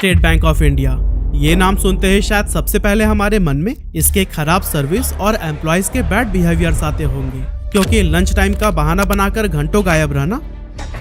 State bank of India. ये नाम सुनते ही शायद सबसे पहले हमारे मन में इसके खराब सर्विस और एम्प्लॉयज के बैड बिहेवियर्स आते होंगे, क्योंकि लंच टाइम का बहाना बनाकर घंटों गायब रहना,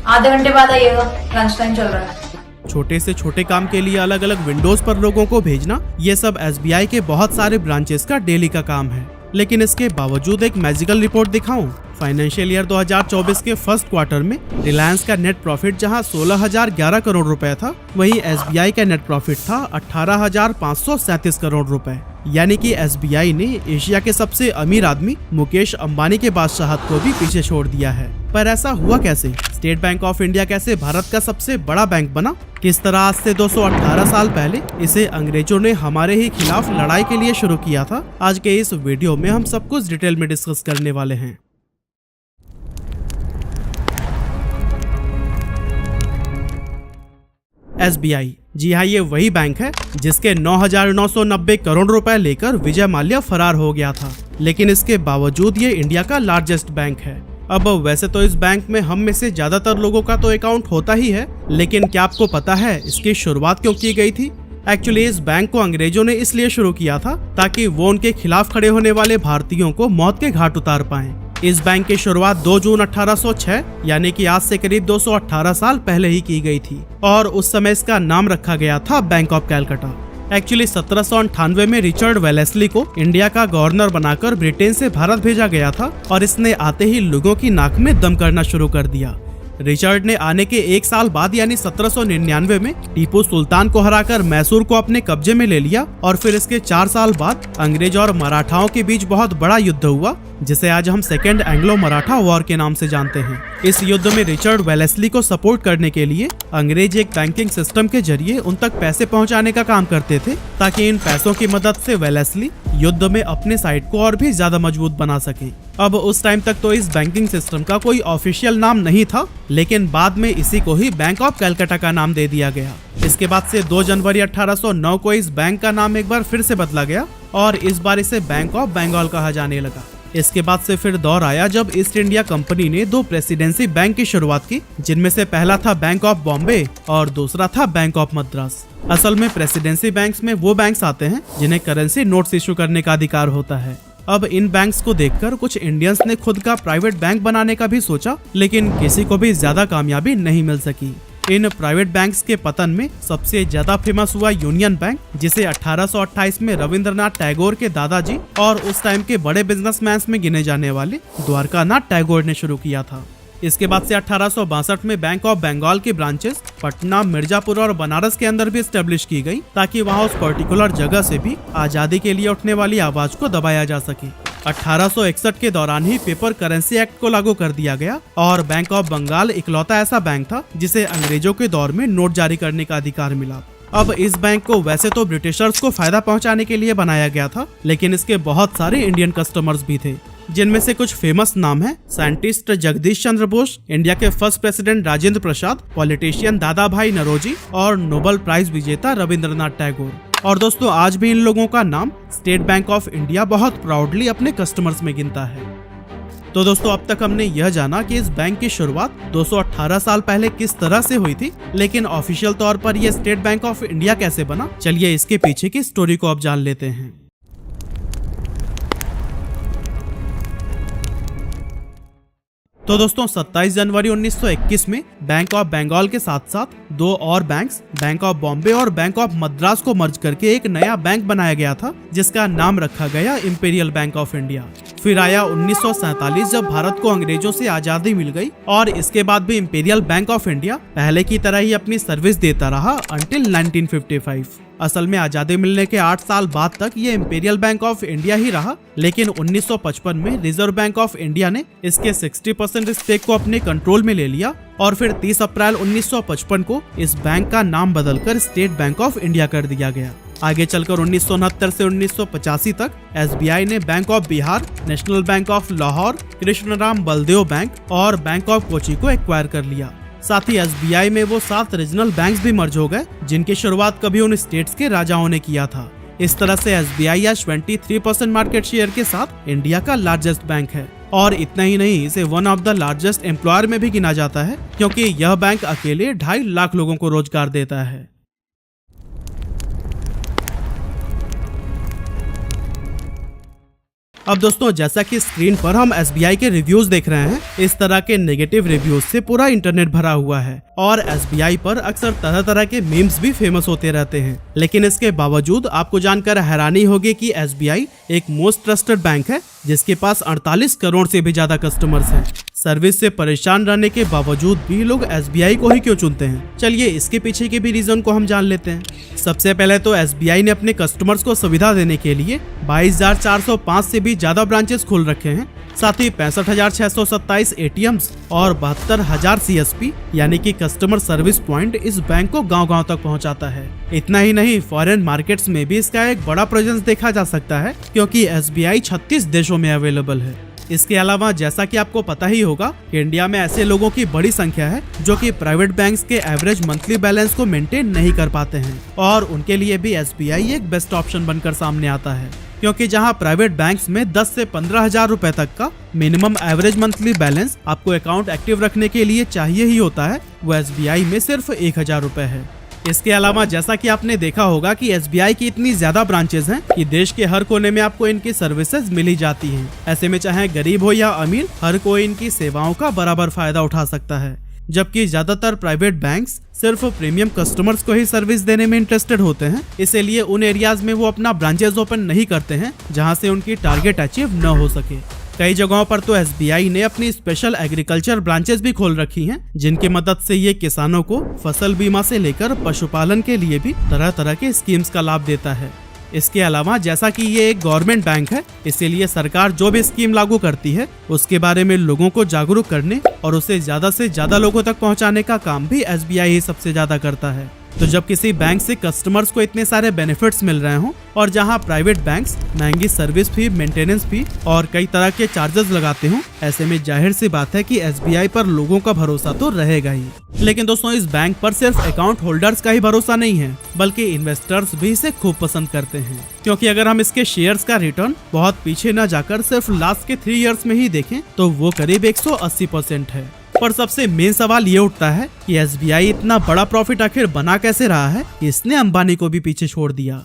आधे घंटे बाद आइएगा, लंच टाइम चल रहा है, छोटे से छोटे काम के लिए अलग अलग विंडोज पर लोगों को भेजना, ये सब SBI के बहुत सारे ब्रांचेस का डेली का काम है। लेकिन इसके बावजूद एक मैजिकल रिपोर्ट दिखाऊं, फाइनेंशियल ईयर 2024 के फर्स्ट क्वार्टर में रिलायंस का नेट प्रॉफिट जहां 16,011 करोड़ रुपए था, वहीं SBI का नेट प्रॉफिट था 18,537 करोड़ रुपए। यानी कि SBI ने एशिया के सबसे अमीर आदमी मुकेश अंबानी के बादशाहत को भी पीछे छोड़ दिया है। पर ऐसा हुआ कैसे? स्टेट बैंक ऑफ इंडिया कैसे भारत का सबसे बड़ा बैंक बना? किस तरह आज से 218 साल पहले इसे अंग्रेजों ने हमारे ही खिलाफ लड़ाई के लिए शुरू किया था? आज के इस वीडियो में हम सब कुछ डिटेल में डिस्कस करने वाले हैं। SBI, जी हाँ, ये वही बैंक है जिसके 9,990 करोड़ रुपए लेकर विजय माल्या फरार हो गया था, लेकिन इसके बावजूद ये इंडिया का लार्जेस्ट बैंक है। अब वैसे तो इस बैंक में हम में से ज्यादातर लोगों का तो अकाउंट होता ही है, लेकिन क्या आपको पता है इसकी शुरुआत क्यों की गई थी? एक्चुअली इस बैंक को अंग्रेजों ने इसलिए शुरू किया था ताकि वो उनके खिलाफ खड़े होने वाले भारतीयों को मौत के घाट उतार पाएं। इस बैंक की शुरुआत 2 जून 1806 यानी कि आज से करीब 218 साल पहले ही की गई थी, और उस समय इसका नाम रखा गया था बैंक ऑफ कैलकाटा। एक्चुअली 1798 में रिचर्ड वेलेस्ली को इंडिया का गवर्नर बनाकर ब्रिटेन से भारत भेजा गया था, और इसने आते ही लोगों की नाक में दम करना शुरू कर दिया। रिचर्ड ने आने के 1 साल बाद यानी 1799 में टीपू सुल्तान को हराकर मैसूर को अपने कब्जे में ले लिया, और फिर इसके 4 साल बाद अंग्रेज और मराठाओं के बीच बहुत बड़ा युद्ध हुआ, जिसे आज हम सेकेंड एंग्लो मराठा वॉर के नाम से जानते हैं। इस युद्ध में रिचर्ड वेलेस्ली को सपोर्ट करने के लिए अंग्रेज एक बैंकिंग सिस्टम के जरिए उन तक पैसे पहुंचाने का काम करते थे, ताकि इन पैसों की मदद से वेलेस्ली युद्ध में अपने साइड को और भी ज्यादा मजबूत बना सके। अब उस टाइम तक तो इस बैंकिंग सिस्टम का कोई ऑफिशियल नाम नहीं था, लेकिन बाद में इसी को ही बैंक ऑफ कैलकाटा का नाम दे दिया गया। इसके बाद से 2 जनवरी 1809 को इस बैंक का नाम एक बार फिर से बदला गया, और इस बार इसे बैंक ऑफ बंगाल कहा जाने लगा। इसके बाद से फिर दौर आया जब ईस्ट इंडिया कंपनी ने 2 प्रेसिडेंसी बैंक की शुरुआत की, जिनमें से पहला था बैंक ऑफ बॉम्बे और दूसरा था बैंक ऑफ मद्रास। असल में प्रेसिडेंसी बैंक्स में वो बैंक्स आते हैं जिन्हें करेंसी नोट्स इशू करने का अधिकार होता है। अब इन बैंक्स को देखकर कुछ इंडियंस ने खुद का प्राइवेट बैंक बनाने का भी सोचा, लेकिन किसी को भी ज्यादा कामयाबी नहीं मिल सकी। इन प्राइवेट बैंक्स के पतन में सबसे ज्यादा फेमस हुआ यूनियन बैंक, जिसे 1828 में रविंद्रनाथ टैगोर के दादाजी और उस टाइम के बड़े बिजनेसमैन में गिने जाने वाले द्वारकानाथ टैगोर ने शुरू किया था। इसके बाद से 1862 में बैंक ऑफ बंगाल की ब्रांचेस पटना, मिर्जापुर और बनारस के अंदर भी एस्टेब्लिश की गई, ताकि वहां उस पर्टिकुलर जगह से भी आजादी के लिए उठने वाली आवाज को दबाया जा सके। 1861 के दौरान ही पेपर करेंसी एक्ट को लागू कर दिया गया, और बैंक ऑफ बंगाल इकलौता ऐसा बैंक था जिसे अंग्रेजों के दौर में नोट जारी करने का अधिकार मिला। अब इस बैंक को वैसे तो ब्रिटिशर्स को फायदा पहुंचाने के लिए बनाया गया था, लेकिन इसके बहुत सारे इंडियन कस्टमर्स भी थे, जिनमें से कुछ फेमस नाम है साइंटिस्ट जगदीश चंद्र बोस, इंडिया के first president Rajendra Prasad, politician दादा भाई नरोजी और नोबेल प्राइज विजेता रविंद्रनाथ टैगोर। और दोस्तों, आज भी इन लोगों का नाम स्टेट बैंक ऑफ इंडिया बहुत प्राउडली अपने कस्टमर्स में गिनता है। तो दोस्तों, अब तक हमने यह जाना कि इस बैंक की शुरुआत 218 साल पहले किस तरह से हुई थी, लेकिन ऑफिशियल तौर पर यह स्टेट बैंक ऑफ इंडिया कैसे बना, चलिए इसके पीछे की स्टोरी को अब जान लेते हैं। तो दोस्तों, 27 जनवरी 1921 में बैंक ऑफ बंगाल के साथ साथ 2 और बैंक्स, बैंक ऑफ बॉम्बे और बैंक ऑफ मद्रास को मर्ज करके एक नया बैंक बनाया गया था, जिसका नाम रखा गया इंपीरियल बैंक ऑफ इंडिया। फिर आया 1947 जब भारत को अंग्रेजों से आजादी मिल गई, और इसके बाद भी इंपीरियल बैंक ऑफ इंडिया पहले की तरह ही अपनी सर्विस देता रहा अंटिल 1955। असल में आजादी मिलने के 8 साल बाद तक ये इंपीरियल बैंक ऑफ इंडिया ही रहा, लेकिन 1955 में रिजर्व बैंक ऑफ इंडिया ने इसके 60% स्टेक को अपने कंट्रोल में ले लिया, और फिर 30 अप्रैल 1955 को इस बैंक का नाम बदलकर स्टेट बैंक ऑफ इंडिया कर दिया गया। आगे चलकर 1969 से 1985 तक SBI ने bank of Bihar, national bank of Lahore, Krishnaram Baldev bank और बैंक ऑफ कोची को एक्वायर कर लिया। साथ ही SBI में वो 7 रीजनल बैंक्स भी मर्ज हो गए, जिनकी शुरुआत कभी उन स्टेट्स के राजाओं ने किया था। इस तरह से SBI आज 23% मार्केट शेयर के साथ इंडिया का लार्जेस्ट बैंक है, और इतना ही नहीं, इसे one of the largest employer में भी गिना जाता है, क्योंकि यह बैंक अकेले 2.5 लाख लोगों को रोजगार देता है। अब दोस्तों जैसा कि स्क्रीन पर हम SBI के रिव्यूज देख रहे हैं, इस तरह के नेगेटिव रिव्यूज से पूरा इंटरनेट भरा हुआ है और SBI पर अक्सर तरह तरह के मीम्स भी फेमस होते रहते हैं। लेकिन इसके बावजूद आपको जानकर हैरानी होगी कि SBI एक मोस्ट ट्रस्टेड बैंक है जिसके पास 48 करोड़ से भी ज्यादा कस्टमर्स हैं। सर्विस से परेशान रहने के बावजूद भी लोग SBI को ही क्यों चुनते हैं? चलिए इसके पीछे के भी रीजन को हम जान लेते हैं। सबसे पहले तो SBI ने अपने कस्टमर्स को सुविधा देने के लिए 22,405 से भी ज्यादा ब्रांचेस खोल रखे हैं। साथ ही 65,627 ATMs और 72,000 CSP यानी कि कस्टमर सर्विस पॉइंट इस बैंक को गांव-गांव तक पहुंचाता है। इतना ही नहीं, फॉरेन मार्केट्स में भी इसका एक बड़ा प्रेजेंस देखा जा सकता है क्योंकि SBI 36 देशों में अवेलेबल है। इसके अलावा जैसा कि आपको पता ही होगा कि इंडिया में ऐसे लोगों की बड़ी संख्या है जो कि प्राइवेट बैंक्स के एवरेज मंथली बैलेंस को मेंटेन नहीं कर पाते हैं और उनके लिए भी SBI एक बेस्ट ऑप्शन बनकर सामने आता है, क्योंकि जहां प्राइवेट बैंक्स में 10 से 15,000 रुपए तक का मिनिमम एवरेज मंथली बैलेंस आपको अकाउंट एक्टिव रखने के लिए चाहिए ही होता है, वो SBI में सिर्फ 1,000 रुपए है। इसके अलावा जैसा कि आपने देखा होगा कि SBI की इतनी ज्यादा ब्रांचेस हैं कि देश के हर कोने में आपको इनकी सर्विसेज मिली जाती हैं। ऐसे में चाहे गरीब हो या अमीर, हर कोई इनकी सेवाओं का बराबर फायदा उठा सकता है। जबकि ज्यादातर प्राइवेट बैंक्स सिर्फ प्रीमियम कस्टमर्स को ही सर्विस देने में इंटरेस्टेड होते हैं, इसीलिए उन एरियाज में वो अपना ब्रांचेस ओपन नहीं करते हैं जहां से उनकी टारगेट अचीव न हो सके। कई जगहों पर तो SBI ने अपनी स्पेशल एग्रीकल्चर ब्रांचेस भी खोल रखी हैं, जिनकी मदद से ये किसानों को फसल बीमा से लेकर पशुपालन के लिए भी तरह तरह के स्कीम्स का लाभ देता है। इसके अलावा जैसा कि ये एक गवर्नमेंट बैंक है, इसीलिए सरकार जो भी स्कीम लागू करती है उसके बारे में लोगों को जागरूक करने और उसे ज्यादा से ज्यादा लोगों तक पहुंचाने का काम भी SBI ही सबसे ज्यादा करता है। तो जब किसी बैंक से कस्टमर्स को इतने सारे बेनिफिट्स मिल रहे हों और जहां प्राइवेट बैंक्स महंगी सर्विस फी, मेंटेनेंस फी और कई तरह के चार्जेस लगाते हों, ऐसे में जाहिर सी बात है कि SBI पर लोगों का भरोसा तो रहेगा ही। लेकिन दोस्तों इस बैंक पर सिर्फ अकाउंट होल्डर्स का ही भरोसा नहीं है, बल्कि इन्वेस्टर्स भी इसे खूब पसंद करते हैं, क्योंकि अगर हम इसके शेयर्स का रिटर्न बहुत पीछे न जाकर सिर्फ लास्ट के 3 इयर्स में ही देखें तो वो करीब 180% है। पर सबसे मेन सवाल ये उठता है कि SBI इतना बड़ा प्रॉफिट आखिर बना कैसे रहा है, इसने अंबानी को भी पीछे छोड़ दिया।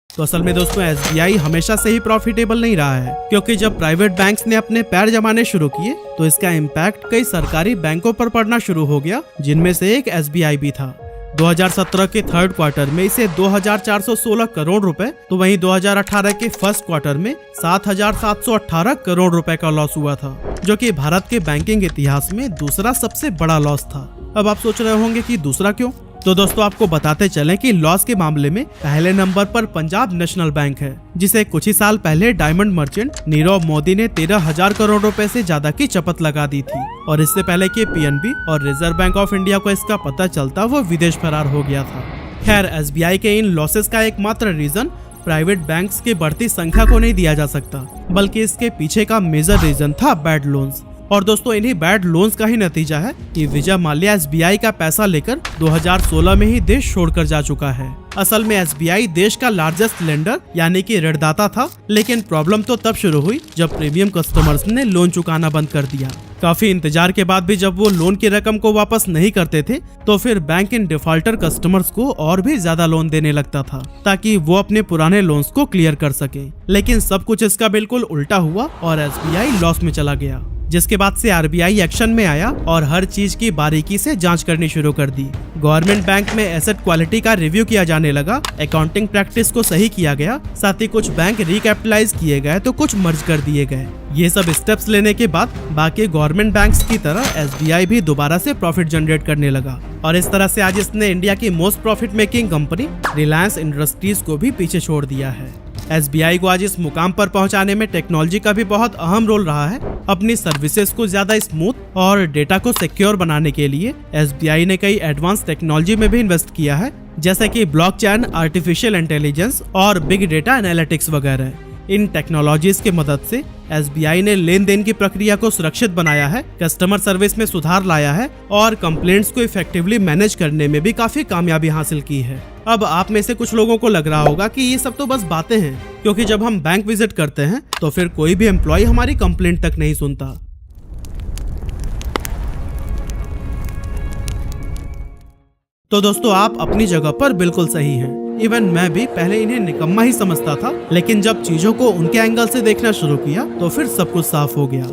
तो असल में दोस्तों SBI हमेशा से ही प्रॉफिटेबल नहीं रहा है, क्योंकि जब प्राइवेट बैंक्स ने अपने पैर जमाने शुरू किए तो इसका इम्पैक्ट कई सरकारी बैंकों पर पड़ना शुरू हो गया, जिनमें से एक SBI भी था। 2017 के थर्ड क्वार्टर में इसे 2,416 करोड़ रुपए, तो वहीं 2018 के फर्स्ट क्वार्टर में 7,718 करोड़ रुपए का लॉस हुआ था, जो कि भारत के बैंकिंग इतिहास में दूसरा सबसे बड़ा लॉस था। अब आप सोच रहे होंगे कि दूसरा क्यों? तो दोस्तों आपको बताते चलें कि लॉस के मामले में पहले नंबर पर पंजाब नेशनल बैंक है, जिसे कुछ ही साल पहले डायमंड मर्चेंट नीरव मोदी ने 13,000 करोड़ रुपए से ज्यादा की चपत लगा दी थी और इससे पहले कि PNB और रिजर्व बैंक ऑफ इंडिया को इसका पता चलता वो विदेश फरार हो गया था। खैर SBI के इन लॉसेस का एकमात्र रीजन प्राइवेट बैंक्स की बढ़ती संख्या को नहीं दिया जा सकता, बल्कि इसके पीछे का मेजर रीजन था बैड लोन्स। और दोस्तों इन्हीं बैड लोन्स का ही नतीजा है कि विजय माल्या SBI का पैसा लेकर 2016 में ही देश छोड़कर जा चुका है। असल में SBI देश का लार्जेस्ट लेंडर यानी कि ऋणदाता था, लेकिन प्रॉब्लम तो तब शुरू हुई जब प्रीमियम कस्टमर्स ने लोन चुकाना बंद कर दिया। काफी इंतजार के बाद भी जब वो लोन की रकम को वापस नहीं करते थे तो फिर बैंक इन डिफॉल्टर कस्टमर्स को और भी ज्यादा लोन देने लगता था ताकि वो अपने पुराने लोन्स को क्लियर कर सके। लेकिन सब कुछ इसका बिल्कुल उल्टा हुआ और SBI लॉस में चला गया, जिसके बाद से RBI एक्शन में आया और हर चीज की बारीकी से जांच करनी शुरू कर दी। गवर्नमेंट बैंक में एसेट क्वालिटी का रिव्यू किया जाने लगा, अकाउंटिंग प्रैक्टिस को सही किया गया, साथ ही कुछ बैंक रिकैपिटलाइज किए गए तो कुछ मर्ज कर दिए गए। ये सब स्टेप्स लेने के बाद बाकी गवर्नमेंट बैंक्स की तरह SBI भी दोबारा से प्रॉफिट जनरेट करने लगा और इस तरह से आज इसने इंडिया की most profit making company Reliance industries को भी पीछे छोड़ दिया है। SBI को आज इस मुकाम पर पहुंचाने में टेक्नोलॉजी का भी बहुत अहम रोल रहा है। अपनी सर्विसेज को ज्यादा स्मूथ और डेटा को सिक्योर बनाने के लिए SBI ने कई एडवांस टेक्नोलॉजी में भी इन्वेस्ट किया है, जैसे कि ब्लॉकचेन, आर्टिफिशियल इंटेलिजेंस और बिग डेटा एनालिटिक्स वगैरह। इन टेक्नोलॉजीज की मदद से SBI ने लेन देन की प्रक्रिया को सुरक्षित बनाया है, कस्टमर सर्विस में सुधार लाया है और कंप्लेंट्स को इफेक्टिवली मैनेज करने में भी काफी कामयाबी हासिल की है। अब आप में से कुछ लोगों को लग रहा होगा कि ये सब तो बस बातें हैं, क्योंकि जब हम बैंक विजिट करते हैं तो फिर कोई भी एम्प्लॉय हमारी कंप्लेंट तक नहीं सुनता। तो दोस्तों आप अपनी जगह पर बिल्कुल सही हैं। इवन मैं भी पहले इन्हें निकम्मा ही समझता था, लेकिन जब चीजों को उनके एंगल से देखना शुरू किया तो फिर सब कुछ साफ हो गया।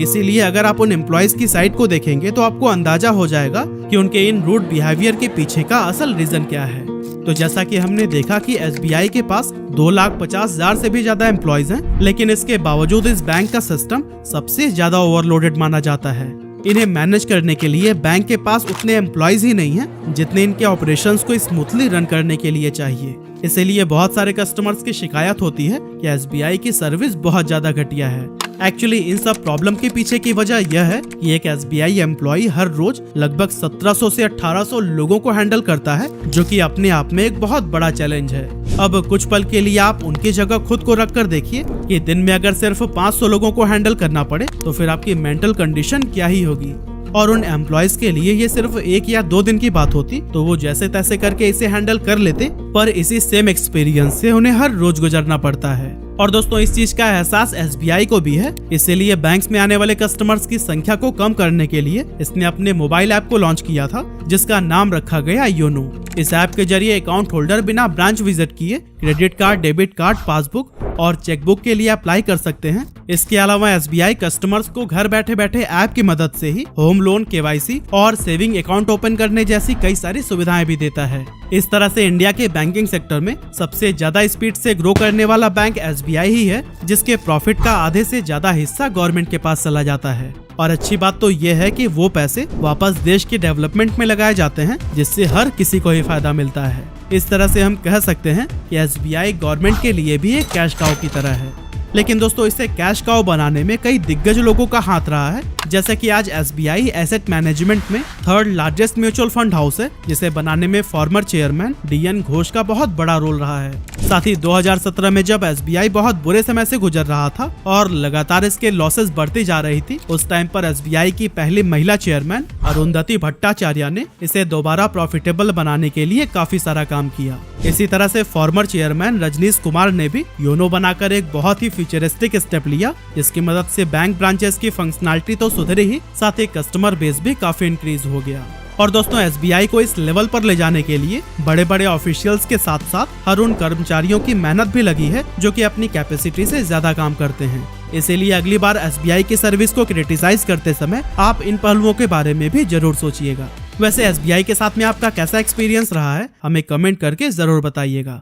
इसीलिए अगर आप उन एम्प्लॉयज की साइड को देखेंगे तो आपको अंदाजा हो जाएगा कि उनके इन रूड बिहेवियर के पीछे का असल रीजन क्या है। तो जैसा कि हमने देखा कि SBI के पास 2,50,000 से भी ज्यादा एम्प्लॉयज हैं, लेकिन इसके बावजूद इस बैंक का सिस्टम सबसे ज्यादा ओवरलोडेड माना जाता है। इन्हें मैनेज करने के लिए बैंक के पास उतने एम्प्लॉयज ही नहीं हैं जितने इनके ऑपरेशंस को स्मूथली रन करने के लिए चाहिए। इसीलिए बहुत सारे कस्टमर्स की शिकायत होती है कि SBI की सर्विस बहुत ज्यादा घटिया है। एक्चुअली इन सब प्रॉब्लम के पीछे की वजह यह है कि एक SBI एम्प्लॉय हर रोज लगभग 1700 से 1800 लोगों को हैंडल करता है, जो कि अपने आप में एक बहुत बड़ा चैलेंज है। अब कुछ पल के लिए आप उनकी जगह खुद को रख कर देखिए कि दिन में अगर सिर्फ 500 लोगों को हैंडल करना पड़े तो फिर आपकी मेंटल कंडीशन क्या ही होगी। और उन एम्प्लॉयज के लिए ये सिर्फ 1 या 2 दिन की बात होती तो वो जैसे तैसे करके इसे हैंडल कर लेते, पर इसी सेम एक्सपीरियंस से उन्हें हर रोज गुजरना पड़ता है। और दोस्तों इस चीज का एहसास SBI को भी है, इसीलिए बैंक्स में आने वाले कस्टमर्स की संख्या को कम करने के लिए इसने अपने मोबाइल ऐप को लॉन्च किया था, जिसका नाम रखा गया योनो। इस ऐप के जरिए अकाउंट होल्डर बिना ब्रांच विजिट किए credit card, debit card, passbook और चेकबुक के लिए अप्लाई कर सकते हैं। इसके अलावा SBI कस्टमर्स को घर बैठे बैठे ऐप की मदद से ही होम लोन, KYC और सेविंग अकाउंट ओपन करने जैसी कई सारी सुविधाएं भी देता है। इस तरह से इंडिया के बैंकिंग सेक्टर में सबसे ज्यादा स्पीड से ग्रो करने वाला बैंक SBI ही है, जिसके प्रॉफिट का आधे से ज्यादा हिस्सा गवर्नमेंट के पास चला जाता है। और अच्छी बात तो ये है कि वो पैसे वापस देश के डेवलपमेंट में लगाए जाते हैं, जिससे हर किसी को ही फायदा मिलता है। इस तरह से हम कह सकते हैं कि SBI गवर्नमेंट के लिए भी एक कैश काउ की तरह है। लेकिन दोस्तों इसे कैश काउ बनाने में कई दिग्गज लोगों का हाथ रहा है, जैसे कि आज SBI एसेट मैनेजमेंट में 3rd largest mutual fund house है, जिसे बनाने में फॉर्मर चेयरमैन DN घोष का बहुत बड़ा रोल रहा है। साथ ही 2017 में जब SBI बहुत बुरे समय से गुजर रहा था और लगातार इसके लॉसेस बढ़ती जा रही थी, उस टाइम पर SBI की पहली महिला चेयरमैन अरुंधति भट्टाचार्य ने इसे दोबारा प्रॉफिटेबल बनाने के लिए काफी सारा काम किया। इसी तरह से फॉर्मर चेयरमैन रजनीश कुमार ने भी योनो बनाकर एक बहुत ही फ्यूचरिस्टिक स्टेप लिया, जिसकी मदद से बैंक ब्रांचेस की फंक्शनैलिटी तो सुधरी ही, साथ ही कस्टमर बेस भी काफी इंक्रीज हो गया। और दोस्तों SBI को इस लेवल पर ले जाने के लिए बड़े बड़े ऑफिशियल्स के साथ साथ हर उन कर्मचारियों की मेहनत भी लगी है जो कि अपनी कैपेसिटी से ज्यादा काम करते हैं। इसीलिए अगली बार SBI की सर्विस को क्रिटिसाइज करते समय आप इन पहलुओं के बारे में भी जरूर सोचिएगा। वैसे SBI के साथ में आपका कैसा एक्सपीरियंस रहा है, हमें कमेंट करके जरूर बताइएगा।